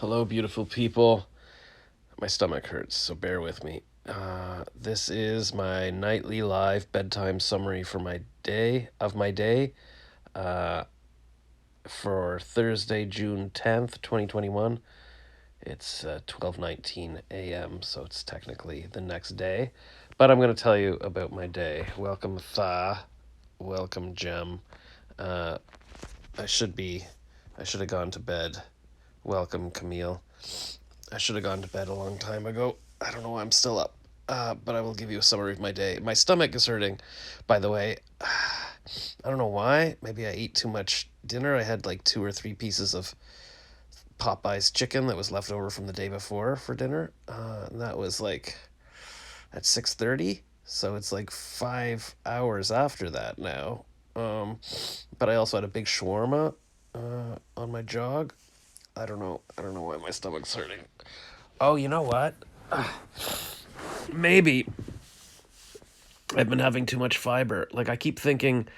Hello, beautiful people. My stomach hurts, so bear with me. This is my nightly live bedtime summary for my day uh, for Thursday, June 10th, 2021. It's 12:19 a.m., so it's technically the next day. But I'm going to tell you about my day. Welcome, Tha. Welcome, Jem. Uh, I should be. I should have gone to bed. Welcome, Camille. I should have gone to bed a long time ago. I don't know why I'm still up. But I will give you a summary of my day. My stomach is hurting, by the way. I don't know why. Maybe I ate too much dinner. I had like 2 or 3 pieces of Popeye's chicken that was left over from the day before for dinner. And that was like at 6:30. So it's like 5 hours after that now. But I also had a big shawarma on my jog. I don't know. I don't know why my stomach's hurting. Oh, you know what? Maybe I've been having too much fiber. Like, I keep thinking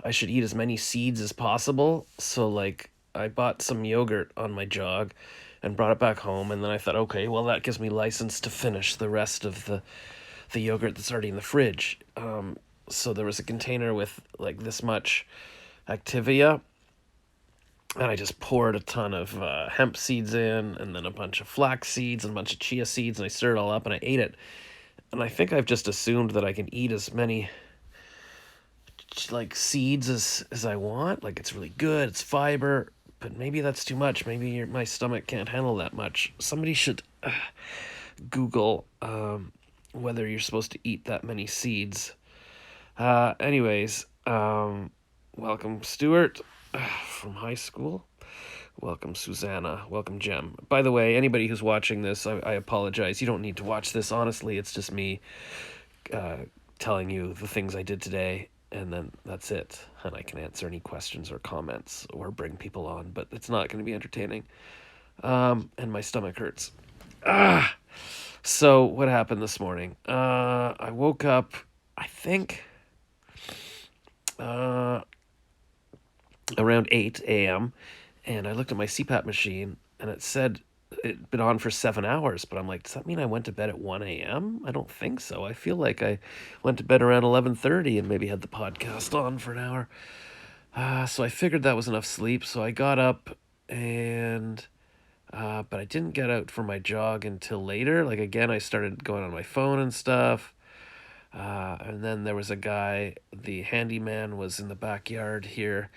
I should eat as many seeds as possible. So, like, I bought some yogurt on my jog and brought it back home. And then I thought, okay, well, that gives me license to finish the rest of the yogurt that's already in the fridge. So there was a container with, like, this much Activia. And I just poured a ton of hemp seeds in, and then a bunch of flax seeds and a bunch of chia seeds, and I stirred it all up and I ate it. And I think I've just assumed that I can eat as many like seeds as I want. Like, it's really good, it's fiber, but maybe that's too much. Maybe my stomach can't handle that much. Somebody should Google whether you're supposed to eat that many seeds. Anyways, welcome Stuart from high school. Welcome, Susanna. Welcome, Jem. By the way, anybody who's watching this, I apologize. You don't need to watch this. Honestly, it's just me telling you the things I did today, and then that's it. And I can answer any questions or comments or bring people on, but it's not going to be entertaining. And my stomach hurts. So, what happened this morning? I woke up, I think, around 8 a.m., and I looked at my CPAP machine, and it said it'd been on for 7 hours. But I'm like, does that mean I went to bed at 1 a.m.? I don't think so. I feel like I went to bed around 11:30 and maybe had the podcast on for an hour. So I figured that was enough sleep. So I got up and. But I didn't get out for my jog until later. Like, again, I started going on my phone and stuff. And then there was a guy, the handyman was in the backyard here.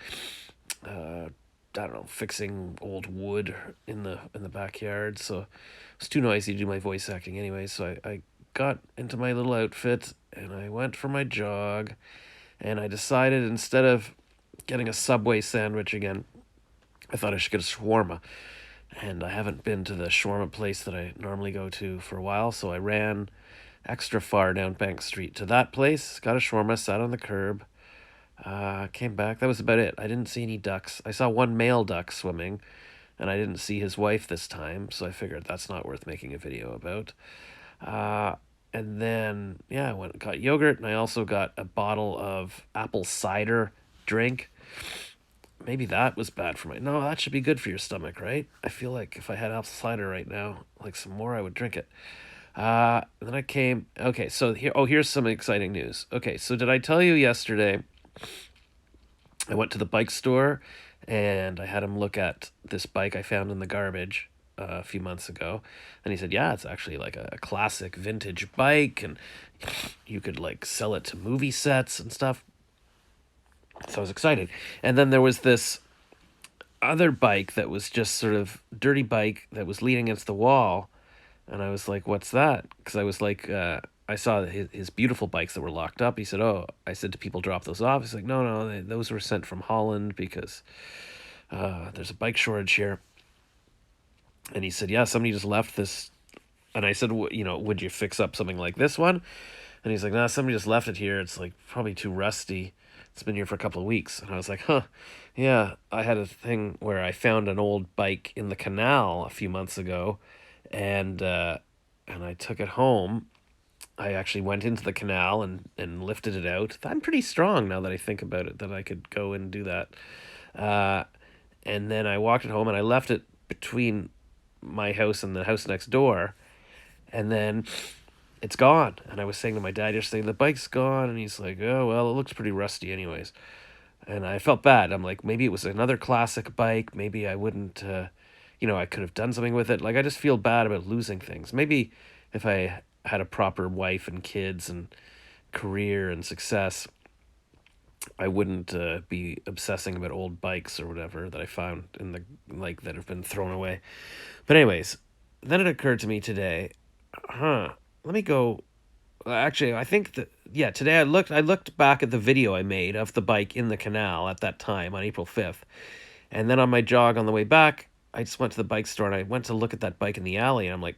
I don't know, fixing old wood in the backyard. So it was too noisy to do my voice acting anyway. So I got into my little outfit and I went for my jog. And I decided, instead of getting a Subway sandwich again, I thought I should get a shawarma. And I haven't been to the shawarma place that I normally go to for a while. So I ran extra far down Bank Street to that place, got a shawarma, sat on the curb. Came back. That was about it. I didn't see any ducks. I saw one male duck swimming, and I didn't see his wife this time, so I figured that's not worth making a video about. And then, yeah, I went and got yogurt, and I also got a bottle of apple cider drink. Maybe that was bad for my... No, that should be good for your stomach, right? I feel like if I had apple cider right now, like some more, I would drink it. Then I came... Okay, so here's some exciting news. Okay, so did I tell you yesterday I went to the bike store and I had him look at this bike I found in the garbage a few months ago, and he said, yeah, it's actually like a classic vintage bike, and you could like sell it to movie sets and stuff. So I was excited. And then there was this other bike that was just sort of dirty bike that was leaning against the wall, and I was like, what's that? Because I was like, I saw his beautiful bikes that were locked up. He said, oh, I said, do people drop those off? He's like, no, those were sent from Holland because there's a bike shortage here. And he said, yeah, somebody just left this. And I said, would you fix up something like this one? And he's like, nah, somebody just left it here. It's like probably too rusty. It's been here for a couple of weeks. And I was like, huh, yeah, I had a thing where I found an old bike in the canal a few months ago, and I took it home. I actually went into the canal and lifted it out. I'm pretty strong now that I think about it, that I could go and do that. And then I walked it home and I left it between my house and the house next door, and then it's gone. And I was saying to my dad yesterday, the bike's gone, and he's like, oh well, it looks pretty rusty anyways. And I felt bad. I'm like, maybe it was another classic bike. Maybe I wouldn't, I could have done something with it. Like, I just feel bad about losing things. Maybe if I had a proper wife and kids and career and success, I wouldn't be obsessing about old bikes or whatever that I found in the like that have been thrown away. But anyways, then it occurred to me today, let me go. Actually, I think that yeah, today I looked back at the video I made of the bike in the canal at that time on April 5th. And then on my jog on the way back, I just went to the bike store and I went to look at that bike in the alley, and I'm like,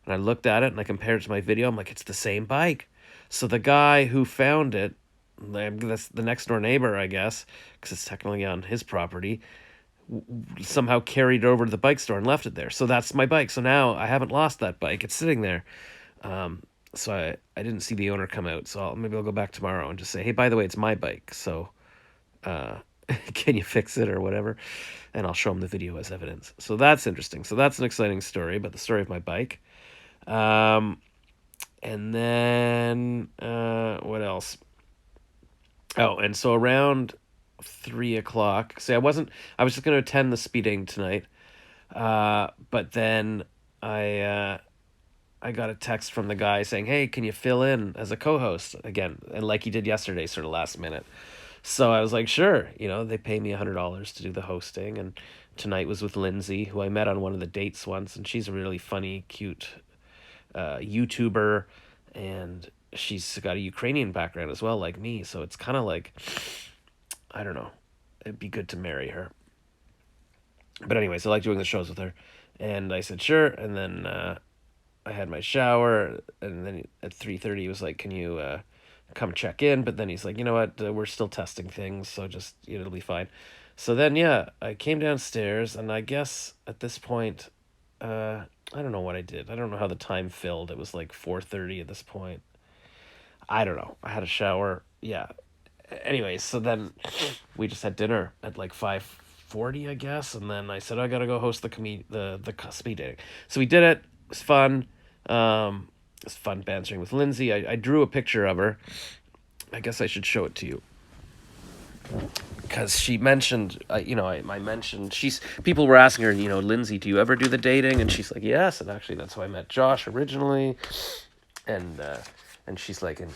and I looked at it and I compared it to my video. I'm like, it's the same bike. So the guy who found it, that's the next door neighbor, I guess, because it's technically on his property, somehow carried it over to the bike store and left it there. So that's my bike. So now I haven't lost that bike. It's sitting there. So I didn't see the owner come out. So maybe I'll go back tomorrow and just say, hey, by the way, it's my bike. So uh, can you fix it or whatever? And I'll show him the video as evidence. So that's interesting. So that's an exciting story about the story of my bike. Um, and then what else? Oh, and so around 3 o'clock. See, I was just going to attend the speed dating tonight. But then I got a text from the guy saying, "Hey, can you fill in as a co-host again?" And like he did yesterday, sort of last minute. So I was like, "Sure." They pay me $100 to do the hosting, and tonight was with Lindsay, who I met on one of the dates once, and she's a really funny, cute YouTuber, and she's got a Ukrainian background as well, like me. So it's kind of like, I don't know, it'd be good to marry her. But anyways, I like doing the shows with her, and I said sure, and then I had my shower, and then at 3:30 he was like, "Can you come check in?" But then he's like, "You know what? We're still testing things, so just it'll be fine." So then yeah, I came downstairs, and I guess at this point, I don't know what I did. I don't know how the time filled. It was like 4:30 at this point. I don't know. I had a shower. Yeah. Anyways, so then we just had dinner at like 5:40, I guess, and then I said I gotta go host the speed dating. So we did it. It was fun. It was fun bantering with Lindsay. I drew a picture of her. I guess I should show it to you because she mentioned, I mentioned people were asking her, Lindsay, do you ever do the dating? And she's like, yes. And actually, that's how I met Josh originally. And she's like, and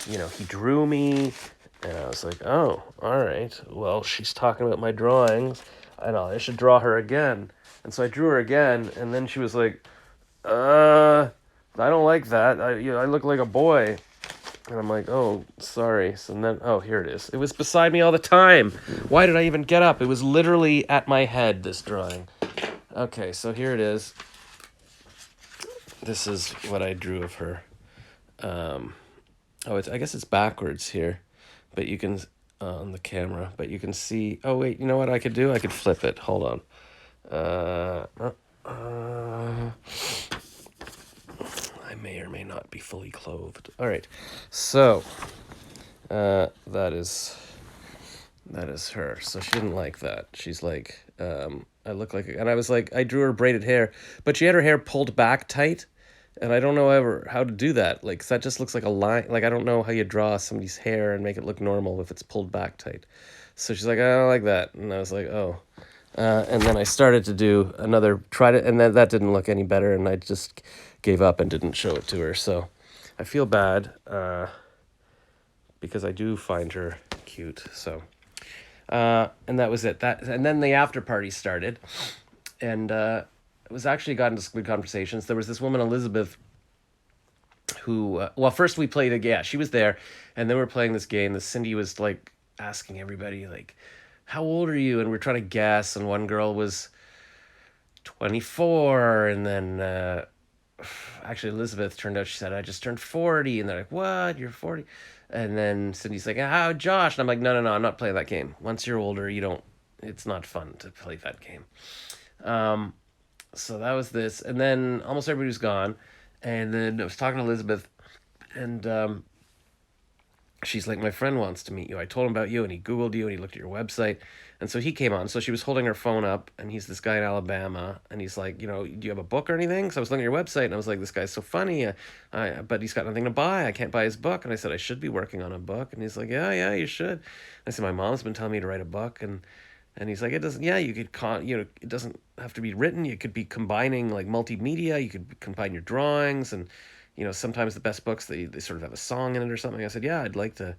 he drew me, and I was like, oh, all right. Well, she's talking about my drawings, and I should draw her again. And so I drew her again, and then she was like, I don't like that. I look like a boy. And I'm like, oh, sorry. So then, oh, here it is. It was beside me all the time. Why did I even get up? It was literally at my head, this drawing. Okay, so here it is. This is what I drew of her. I guess it's backwards here, but you can, on the camera, but you can see, oh, wait, you know what I could do? I could flip it. Hold on. I may or may not be fully clothed. All right, so that is her. So she didn't like that. She's like, I look like, and I was like, I drew her braided hair, but she had her hair pulled back tight, and I don't know ever how to do that. Like, 'cause that just looks like a line. Like, I don't know how you draw somebody's hair and make it look normal if it's pulled back tight. So she's like, I don't like that, and I was like, oh. And then I started to do and then that didn't look any better, and I just gave up and didn't show it to her. So I feel bad because I do find her cute. So and that was it. And then the after party started, and it was actually got into good conversations. There was this woman Elizabeth who well, first we played a yeah, she was there, and then we're playing this game. The Cindy was like asking everybody like, how old are you? And we're trying to guess, and one girl was 24, and then actually Elizabeth turned out, she said, I just turned 40, and they're like, what, you're 40? And then Cindy's like, how, Josh? And I'm like, no, I'm not playing that game. Once you're older, it's not fun to play that game. So that was this, and then almost everybody was gone, and then I was talking to Elizabeth, and she's like, my friend wants to meet you. I told him about you, and he Googled you, and he looked at your website. And so he came on. So she was holding her phone up, and he's this guy in Alabama. And he's like, do you have a book or anything? So I was looking at your website, and I was like, this guy's so funny. But he's got nothing to buy. I can't buy his book. And I said, I should be working on a book. And he's like, yeah, you should. I said, my mom's been telling me to write a book. And he's like, it doesn't, yeah, you could, it doesn't have to be written. You could be combining like multimedia. You could combine your drawings. And, sometimes the best books, they sort of have a song in it or something. I said, yeah, I'd like to,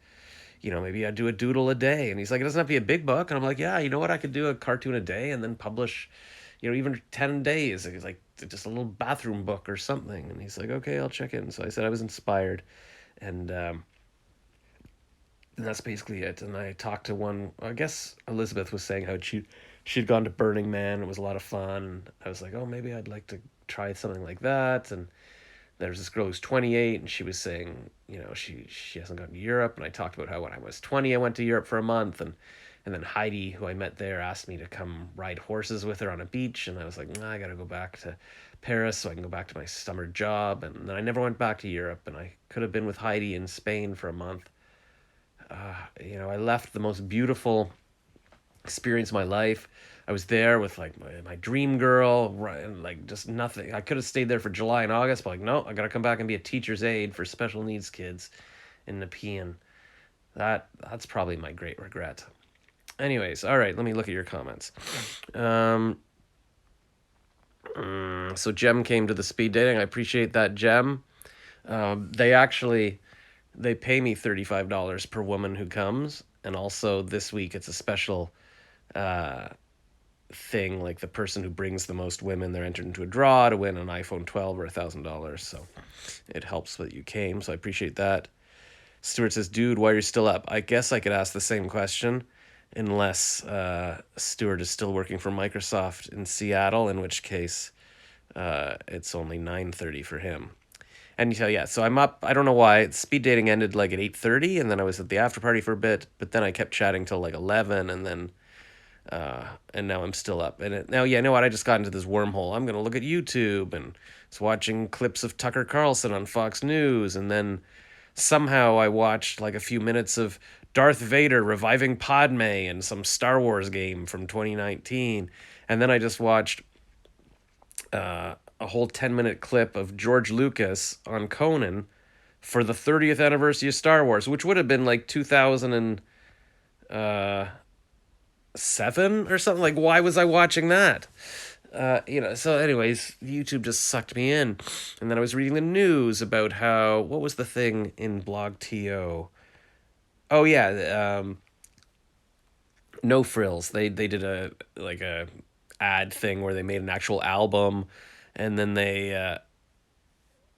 maybe I'd do a doodle a day. And he's like, it doesn't have to be a big book. And I'm like, yeah, you know what? I could do a cartoon a day and then publish, even 10 days. It's like just a little bathroom book or something. And he's like, okay, I'll check in. So I said I was inspired. And and that's basically it. And I talked to one, I guess Elizabeth was saying how she'd gone to Burning Man. It was a lot of fun. And I was like, oh, maybe I'd like to try something like that. And there's this girl who's 28, and she was saying, she hasn't gone to Europe. And I talked about how when I was 20, I went to Europe for a month. And then Heidi, who I met there, asked me to come ride horses with her on a beach. And I was like, nah, I got to go back to Paris so I can go back to my summer job. And then I never went back to Europe. And I could have been with Heidi in Spain for a month. I left the most beautiful experience of my life. I was there with like my dream girl, right, and like just nothing. I could have stayed there for July and August, but like no, I gotta come back and be a teacher's aide for special needs kids in Nepean. That's probably my great regret. Anyways, all right, let me look at your comments. So Jem came to the speed dating. I appreciate that, Jem. They pay me $35 per woman who comes, and also this week it's a special uh, thing. Like the person who brings the most women, they're entered into a draw to win an iPhone 12 or $1,000. So it helps that you came. So I appreciate that. Stuart says, "Dude, why are you still up?" I guess I could ask the same question, unless Stuart is still working for Microsoft in Seattle, in which case it's only 9:30 for him. And so I'm up. I don't know why. Speed dating ended like at 8:30, and then I was at the after party for a bit. But then I kept chatting till like 11, and now I'm still up. Now, yeah, you know what? I just got into this wormhole. I'm gonna look at YouTube and was watching clips of Tucker Carlson on Fox News, and then somehow I watched like a few minutes of Darth Vader reviving Padme in some Star Wars game from 2019, and then I just watched a whole 10-minute clip of George Lucas on Conan for the 30th anniversary of Star Wars, which would have been like 2007 or something. Like, why was I watching that? So anyways, YouTube just sucked me in. And then I was reading the news about what was the thing in BlogTO? Oh yeah, No Frills. They did a ad thing where they made an actual album, and then they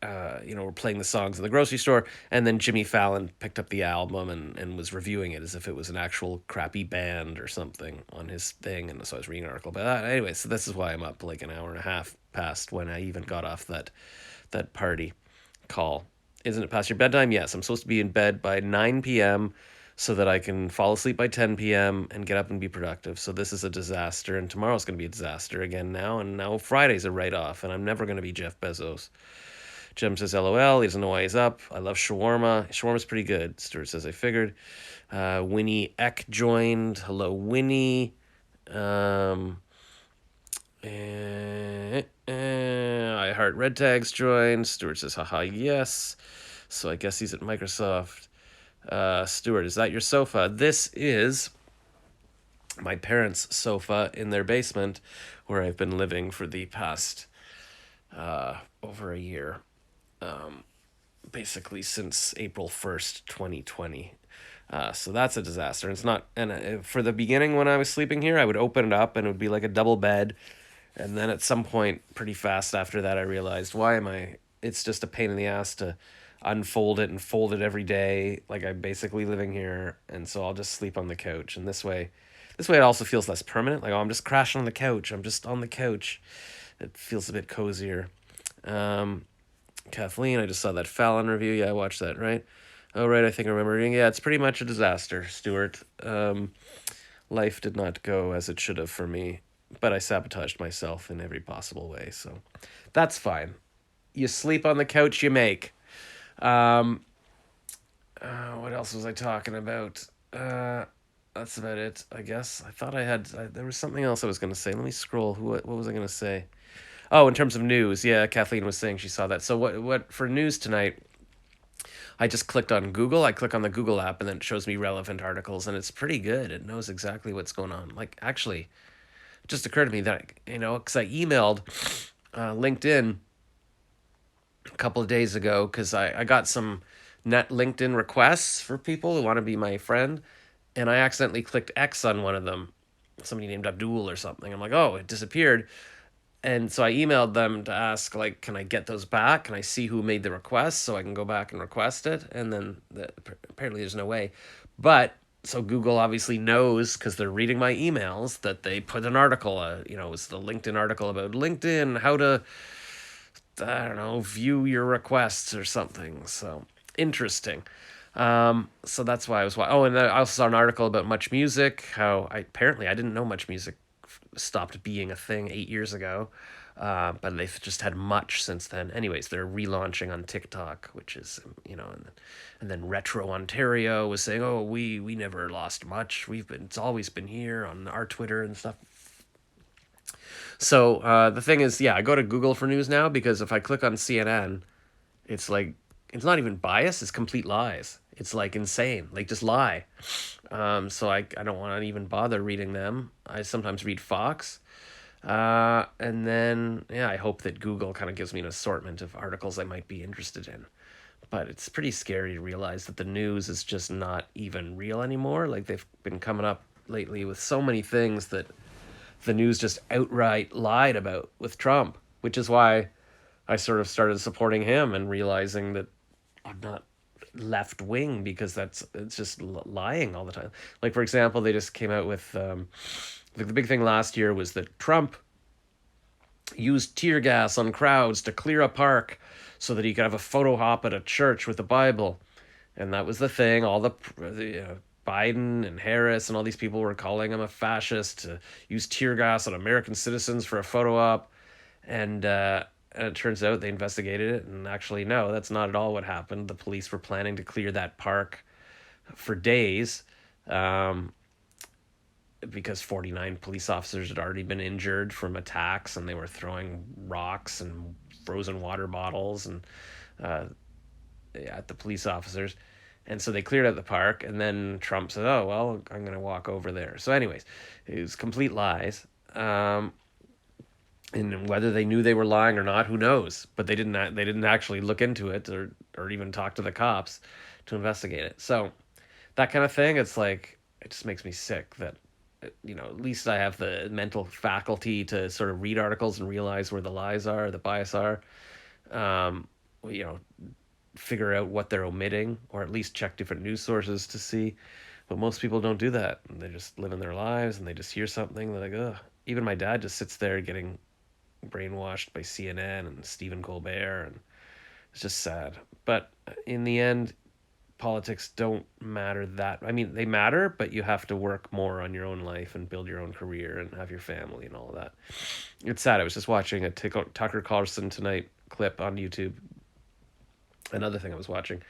were playing the songs in the grocery store, and then Jimmy Fallon picked up the album and was reviewing it as if it was an actual crappy band or something on his thing. And so I was reading an article about that. Anyway, so this is why I'm up like an hour and a half past when I even got off that party call. Isn't it past your bedtime? Yes, I'm supposed to be in bed by 9 p.m. so that I can fall asleep by 10 p.m. and get up and be productive. So this is a disaster, and tomorrow's going to be a disaster again now, and now Friday's a write-off, and I'm never going to be Jeff Bezos. Jem says, LOL, he doesn't know why he's up. I love shawarma. Shawarma's pretty good. Stuart says, I figured. Winnie Eck joined. Hello, Winnie. I Heart Red Tags joined. Stuart says, haha, yes. So I guess he's at Microsoft. Stuart, is that your sofa? This is my parents' sofa in their basement where I've been living for the past over a year. Basically since April 1st, 2020. So that's a disaster. It's not, and for the beginning when I was sleeping here, I would open it up and it would be like a double bed. And then at some point, pretty fast after that, I realized, it's just a pain in the ass to unfold it and fold it every day. Like I'm basically living here. And so I'll just sleep on the couch. And this way it also feels less permanent. Like, oh, I'm just crashing on the couch. I'm just on the couch. It feels a bit cozier. Kathleen, I just saw that Fallon review. Yeah, I watched that, right? Oh, right, I think I remember reading. Yeah, it's pretty much a disaster, Stuart. Life did not go as it should have for me, but I sabotaged myself in every possible way, so that's fine. You sleep on the couch you make. What else was I talking about? Uh, that's about it, I guess. There was something else I was going to say. Let me scroll. What was I going to say? Oh, in terms of news, yeah, Kathleen was saying she saw that. So what for news tonight? I just clicked on Google. I click on the Google app, and then it shows me relevant articles, and it's pretty good. It knows exactly what's going on. Like, actually, it just occurred to me that, because I emailed LinkedIn a couple of days ago because I got some net LinkedIn requests for people who want to be my friend, and I accidentally clicked X on one of them. Somebody named Abdul or something. I'm like, oh, it disappeared. And so I emailed them to ask, like, can I get those back? Can I see who made the request so I can go back and request it? And then apparently there's no way. But so Google obviously knows because they're reading my emails that they put an article, it was the LinkedIn article about LinkedIn, how to, I don't know, view your requests or something. So interesting. So that's why I was. Oh, and then I also saw an article about Much Music. How I didn't know Much Music stopped being a thing 8 years ago, but they've just had Much since then. Anyways, they're relaunching on TikTok, which is and then Retro Ontario was saying, "Oh, we never lost Much. It's always been here on our Twitter and stuff." So the thing is, yeah, I go to Google for news now because if I click on CNN, it's like it's not even bias; it's complete lies. It's like insane, like just lie. So I don't want to even bother reading them. I sometimes read Fox. And then, yeah, I hope that Google kind of gives me an assortment of articles I might be interested in. But it's pretty scary to realize that the news is just not even real anymore. Like they've been coming up lately with so many things that the news just outright lied about with Trump, which is why I sort of started supporting him and realizing that I'm not left wing because it's just lying all the time. Like for example, they just came out with the big thing last year was that Trump used tear gas on crowds to clear a park so that he could have a photo op at a church with the Bible, and that was the thing. All the Biden and Harris and all these people were calling him a fascist to use tear gas on American citizens for a photo op, and it turns out they investigated it, and actually, no, that's not at all what happened. The police were planning to clear that park for days because 49 police officers had already been injured from attacks, and they were throwing rocks and frozen water bottles and at the police officers. And so they cleared out the park, and then Trump said, "Oh well, I'm going to walk over there." So, anyways, it was complete lies. And whether they knew they were lying or not, who knows? But they didn't. They didn't actually look into it or even talk to the cops to investigate it. So that kind of thing, it's like it just makes me sick that at least I have the mental faculty to sort of read articles and realize where the lies are, the bias are. Um, you know, figure out what they're omitting, or at least check different news sources to see. But most people don't do that. They just live in their lives and they just hear something. They're like, ugh. Even my dad just sits there getting brainwashed by CNN and Stephen Colbert, and it's just sad. But in the end, politics don't matter that. I mean, they matter, but you have to work more on your own life and build your own career and have your family and all of that. It's sad. I was just watching a Tucker Carlson Tonight clip on YouTube. Another thing I was watching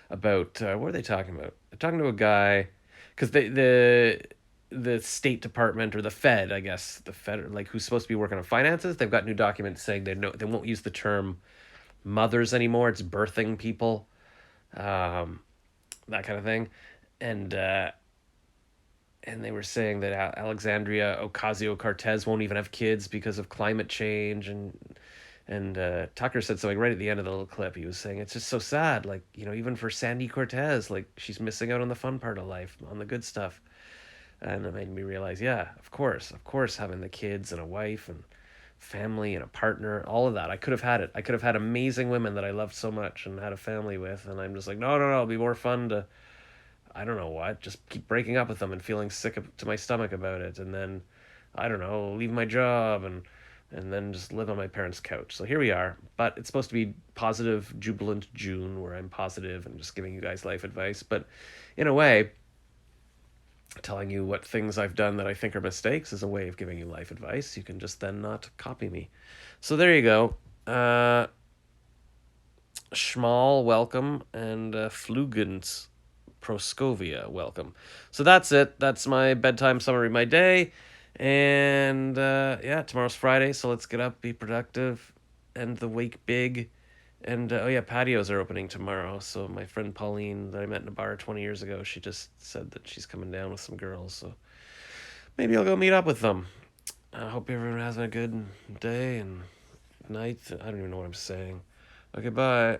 about what are they talking about? They're talking to a guy because the State Department or the Fed, I guess the Fed, like who's supposed to be working on finances, they've got new documents saying they won't use the term mothers anymore. It's birthing people, um, that kind of thing, and and they were saying that Alexandria Ocasio Cortez won't even have kids because of climate change, and Tucker said something right at the end of the little clip. He was saying it's just so sad, like even for Sandy Cortez, like she's missing out on the fun part of life, on the good stuff. And it made me realize, yeah, of course, having the kids and a wife and family and a partner, all of that. I could have had it. I could have had amazing women that I loved so much and had a family with. And I'm just like, no, no, no. It'll be more fun to, I don't know what, just keep breaking up with them and feeling to my stomach about it. And then, I don't know, leave my job and then just live on my parents' couch. So here we are. But it's supposed to be positive, jubilant June, where I'm positive and just giving you guys life advice. But in a way, telling you what things I've done that I think are mistakes is a way of giving you life advice. You can just then not copy me. So there you go. Schmal, welcome, and Flugens. Proscovia, welcome. So that's it. That's my bedtime summary of my day. And yeah, tomorrow's Friday, so let's get up, be productive, end the week big. And oh yeah, patios are opening tomorrow. So my friend Pauline that I met in a bar 20 years ago, she just said that she's coming down with some girls. So maybe I'll go meet up with them. I hope everyone has a good day and night. I don't even know what I'm saying. Okay, bye.